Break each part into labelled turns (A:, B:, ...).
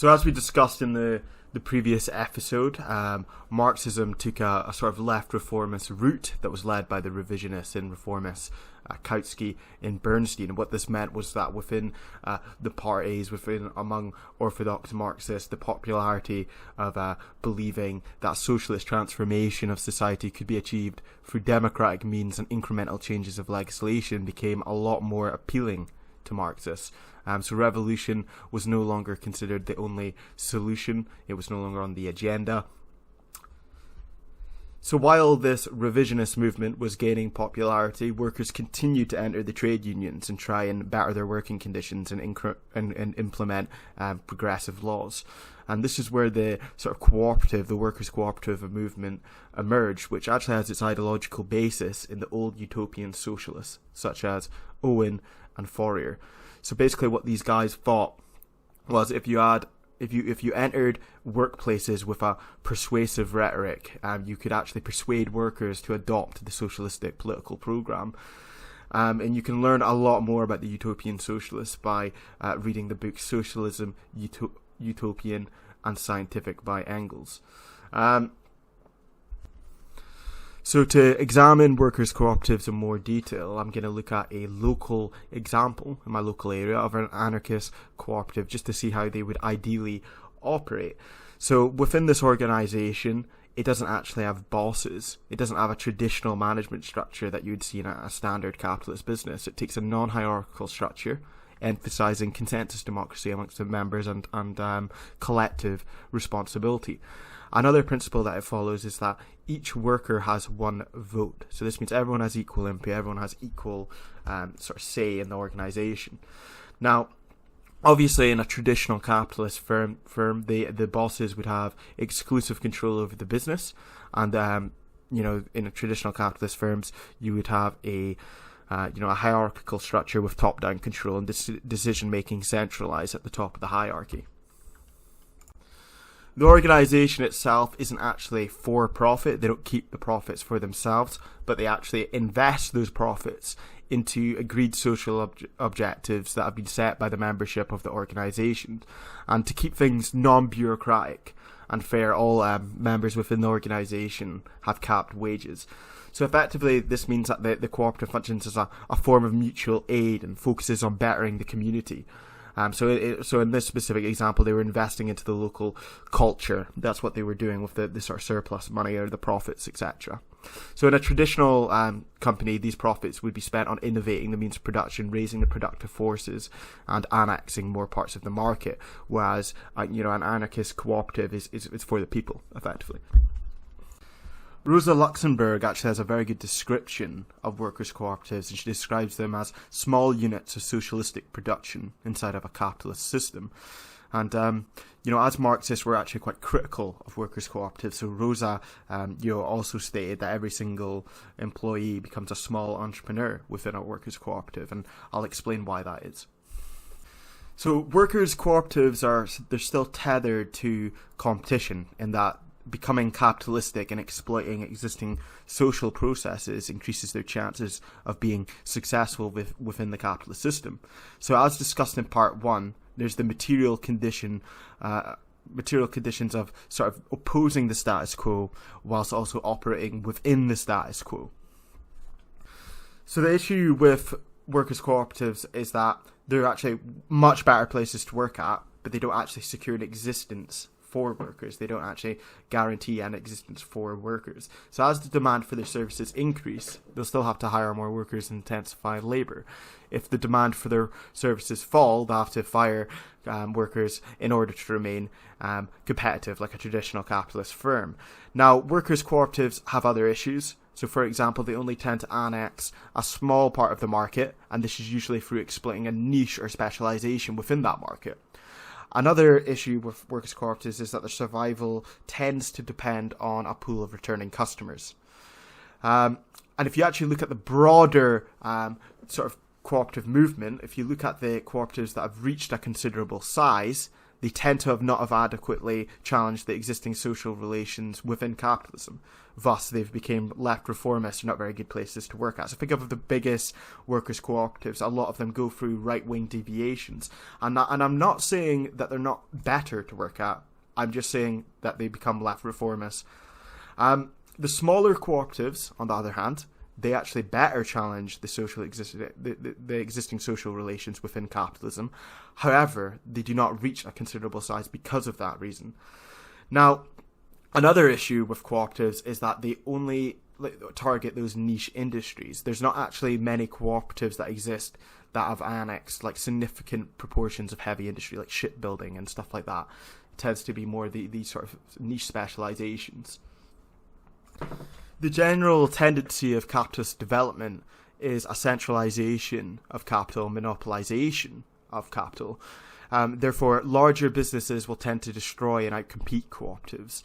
A: So as we discussed in the previous episode, Marxism took a sort of left reformist route that was led by the revisionists and reformists Kautsky and Bernstein. And what this meant was that within the parties, among orthodox Marxists, the popularity of believing that socialist transformation of society could be achieved through democratic means and incremental changes of legislation became a lot more appealing to Marxists. So revolution was no longer considered the only solution. It was no longer on the agenda. So while this revisionist movement was gaining popularity, workers continued to enter the trade unions and try and better their working conditions and implement progressive laws. And this is where the sort of cooperative, the workers' cooperative movement emerged, which actually has its ideological basis in the old utopian socialists, such as Owen and Fourier. So basically what these guys thought was if you entered workplaces with a persuasive rhetoric, you could actually persuade workers to adopt the socialistic political program. And you can learn a lot more about the utopian socialists by reading the book Socialism Utopian and Scientific by Engels. So to examine workers' cooperatives in more detail, I'm going to look at a local example in my local area of an anarchist cooperative just to see how they would ideally operate. So within this organisation, it doesn't actually have bosses. It doesn't have a traditional management structure that you would see in a standard capitalist business. It takes a non-hierarchical structure, emphasising consensus democracy amongst the members and collective responsibility. Another principle that it follows is that each worker has one vote. So this means everyone has equal input, everyone has equal sort of say in the organisation. Now, obviously in a traditional capitalist firm the bosses would have exclusive control over the business, and in a traditional capitalist firms you would have a hierarchical structure with top-down control and decision-making centralised at the top of the hierarchy. The organisation itself isn't actually for profit. They don't keep the profits for themselves, but they actually invest those profits into agreed social objectives that have been set by the membership of the organisation. And to keep things non-bureaucratic and fair, all members within the organisation have capped wages. So effectively, this means that the cooperative functions as a form of mutual aid and focuses on bettering the community. So in this specific example, they were investing into the local culture. That's what they were doing with the sort of surplus money or the profits, etc. So in a traditional company, these profits would be spent on innovating the means of production, raising the productive forces, and annexing more parts of the market. Whereas an anarchist cooperative is for the people, effectively. Rosa Luxemburg actually has a very good description of workers' cooperatives, and she describes them as small units of socialistic production inside of a capitalist system. And, as Marxists, we're actually quite critical of workers' cooperatives. So Rosa, also stated that every single employee becomes a small entrepreneur within a workers' cooperative, and I'll explain why that is. So workers' cooperatives they're still tethered to competition in that becoming capitalistic and exploiting existing social processes increases their chances of being successful within the capitalist system. So as discussed in part 1, there's the material conditions of sort of opposing the status quo whilst also operating within the status quo. So the issue with workers' cooperatives is that they're actually much better places to work at, but they don't actually secure an existence for workers. They don't actually guarantee an existence for workers. So as the demand for their services increase, they'll still have to hire more workers and intensify labour. If the demand for their services fall, they'll have to fire workers in order to remain competitive like a traditional capitalist firm. Now, workers' cooperatives have other issues. So, for example, they only tend to annex a small part of the market, and this is usually through exploiting a niche or specialisation within that market. Another issue with workers' cooperatives is that their survival tends to depend on a pool of returning customers. And if you actually look at the broader sort of cooperative movement, if you look at the cooperatives that have reached a considerable size, they tend to not have adequately challenged the existing social relations within capitalism. Thus, they've become left reformist, not very good places to work at. So think of the biggest workers' cooperatives. A lot of them go through right-wing deviations. And I'm not saying that they're not better to work at. I'm just saying that they become left reformist. The smaller cooperatives, on the other hand, they actually better challenge the existing social relations within capitalism. However, they do not reach a considerable size because of that reason. Now, another issue with cooperatives is that they only target those niche industries. There's not actually many cooperatives that exist that have annexed like significant proportions of heavy industry, like shipbuilding and stuff like that. It tends to be more these sort of niche specializations. The general tendency of capitalist development is a centralization of capital, monopolization of capital. Therefore, larger businesses will tend to destroy and outcompete cooperatives.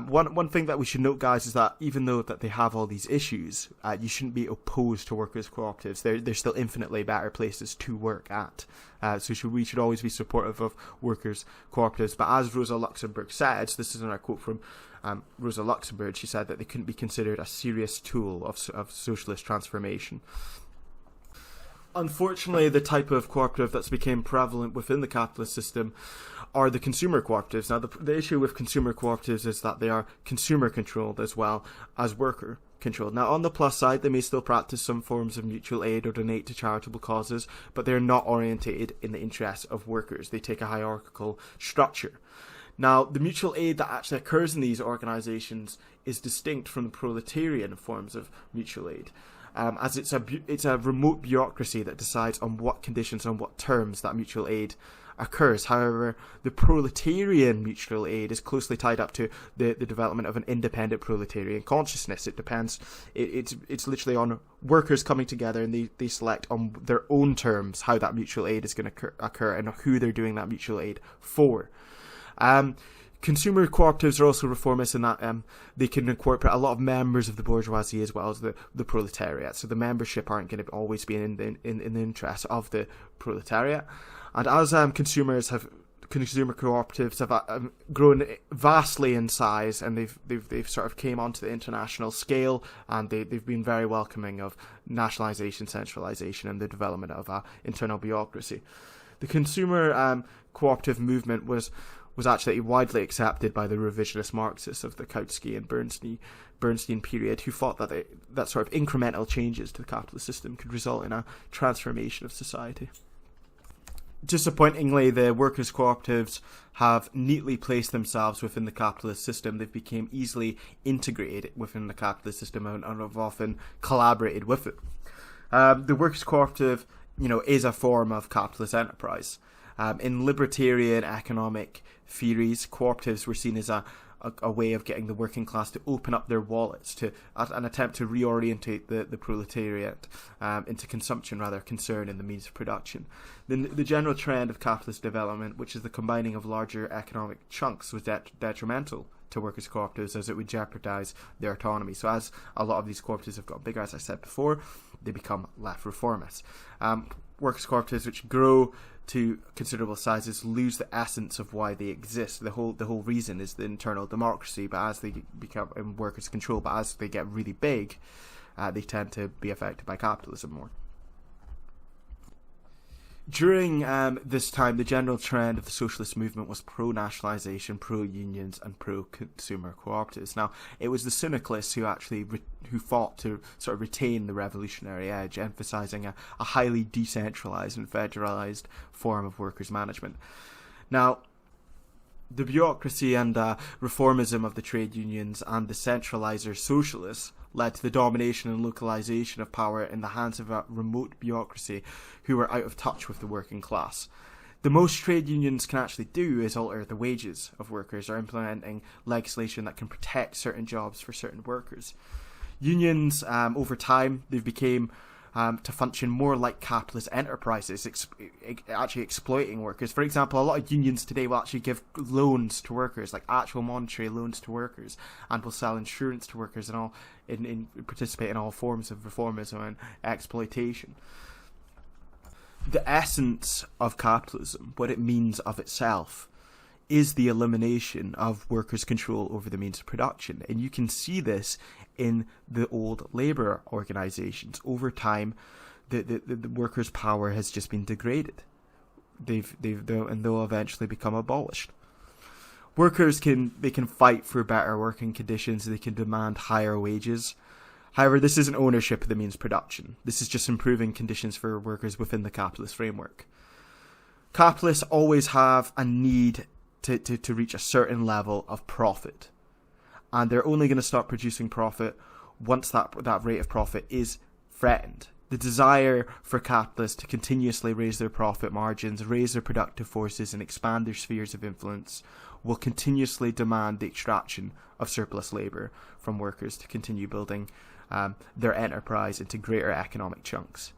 A: One thing that we should note, guys, is that even though that they have all these issues, you shouldn't be opposed to workers' cooperatives. They're still infinitely better places to work at. So we should always be supportive of workers' cooperatives. But as Rosa Luxemburg said, this is a quote from Rosa Luxemburg, she said that they couldn't be considered a serious tool of socialist transformation. Unfortunately, the type of cooperative that's become prevalent within the capitalist system are the consumer cooperatives. Now, the issue with consumer cooperatives is that they are consumer-controlled as well as worker-controlled. Now, on the plus side, they may still practice some forms of mutual aid or donate to charitable causes, but they're not orientated in the interests of workers. They take a hierarchical structure. Now, the mutual aid that actually occurs in these organisations is distinct from the proletarian forms of mutual aid, as it's a remote bureaucracy that decides on what conditions, on what terms that mutual aid occurs. However, the proletarian mutual aid is closely tied up to the development of an independent proletarian consciousness. It depends, it's literally on workers coming together, and they select on their own terms how that mutual aid is going to occur and who they're doing that mutual aid for. Consumer cooperatives are also reformist in that they can incorporate a lot of members of the bourgeoisie as well as the proletariat. So the membership aren't going to always be in the interest of the proletariat. And as consumer cooperatives have grown vastly in size, and they've sort of came onto the international scale, and they've been very welcoming of nationalisation, centralisation, and the development of internal bureaucracy. The consumer cooperative movement was actually widely accepted by the revisionist Marxists of the Kautsky and Bernstein period, who thought that sort of incremental changes to the capitalist system could result in a transformation of society. Disappointingly, the workers' cooperatives have neatly placed themselves within the capitalist system. They've become easily integrated within the capitalist system and have often collaborated with it. The workers' cooperative, is a form of capitalist enterprise. In libertarian economic theories, cooperatives were seen as a way of getting the working class to open up their wallets, to an attempt to reorientate the proletariat into consumption rather concern in the means of production. Then the general trend of capitalist development, which is the combining of larger economic chunks, was detrimental to workers' cooperatives, as it would jeopardise their autonomy. So as a lot of these cooperatives have got bigger, as I said before, they become left reformist. Workers' cooperatives which grow to considerable sizes lose the essence of why they exist. The whole reason is the internal democracy, but as they become in workers' control, but as they get really big, they tend to be affected by capitalism more. During this time, the general trend of the socialist movement was pro-nationalisation, pro-unions, and pro-consumer cooperatives. Now, it was the syndicalists who fought to sort of retain the revolutionary edge, emphasising a highly decentralised and federalised form of workers' management. Now, the bureaucracy and reformism of the trade unions and the centraliser socialists led to the domination and localisation of power in the hands of a remote bureaucracy who were out of touch with the working class. The most trade unions can actually do is alter the wages of workers or implementing legislation that can protect certain jobs for certain workers. Unions, over time, they've become to function more like capitalist enterprises, actually exploiting workers. For example, a lot of unions today will actually give loans to workers, like actual monetary loans to workers, and will sell insurance to workers and all, participate in all forms of reformism and exploitation. The essence of capitalism, what it means of itself, is the elimination of workers' control over the means of production. And you can see this in the old labour organisations. Over time, the workers' power has just been degraded. They'll eventually become abolished. Workers can fight for better working conditions. They can demand higher wages. However, this isn't ownership of the means of production. This is just improving conditions for workers within the capitalist framework. Capitalists always have a need to reach a certain level of profit. And they're only going to start producing profit once that rate of profit is threatened. The desire for capitalists to continuously raise their profit margins, raise their productive forces, and expand their spheres of influence will continuously demand the extraction of surplus labour from workers to continue building their enterprise into greater economic chunks.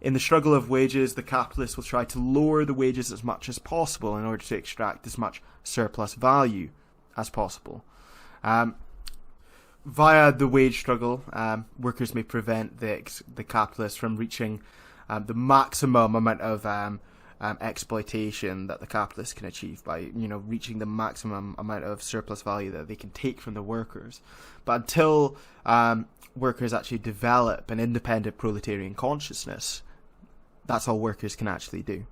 A: In the struggle of wages, the capitalists will try to lower the wages as much as possible in order to extract as much surplus value as possible. Via the wage struggle, workers may prevent the capitalists from reaching the maximum amount of exploitation that the capitalists can achieve by, reaching the maximum amount of surplus value that they can take from the workers. But until workers actually develop an independent proletarian consciousness, that's all workers can actually do.